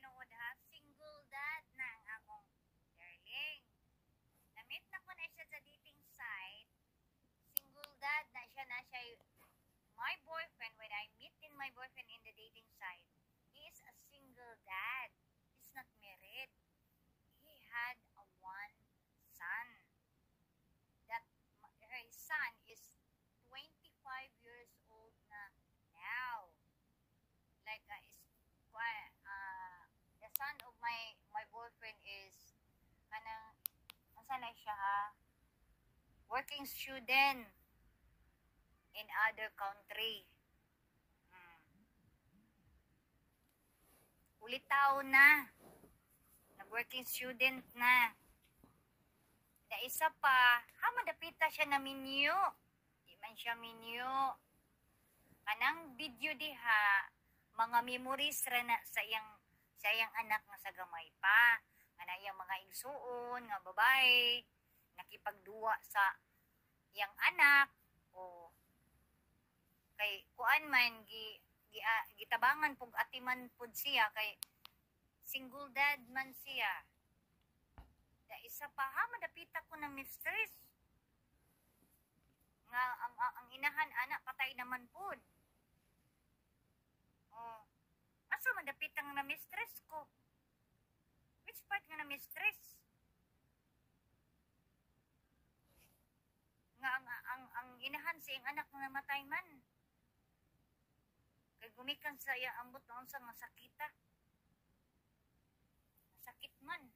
tinuod ha, single dad na ang akong darling. Na-meet na ko na siya sa dating site. Single dad na siya my boyfriend. When I meet in my boyfriend in the dating site, he is a single dad. He's not married. He had a one son. That her son is 25 years old na now. Like the son of my boyfriend is kanang asa na siya ha? Working student in other country. Ulit taon na. Nag-working student na. Na isa pa, madapita siya na minyo. Di man siya minyo. Kanang video diha, mga memories ra na sa iyang anak nga sa gamay pa. Nga na iyang mga igsuon, nga babae, nakipagduwa sa iyang anak, o kay kuan man, gitabangan pug atiman pud siya, kay single dad man siya. Da isa pa madapita ko ng mistress. Nga ang inahan anak patay naman pud. Asa madapitang na mistress ko? Which part nga na mistress? Nga ang inahan sa iyang anak nga namatay man. Kay gumikan sa iya ambot noon sa nga sakita. Sakit man.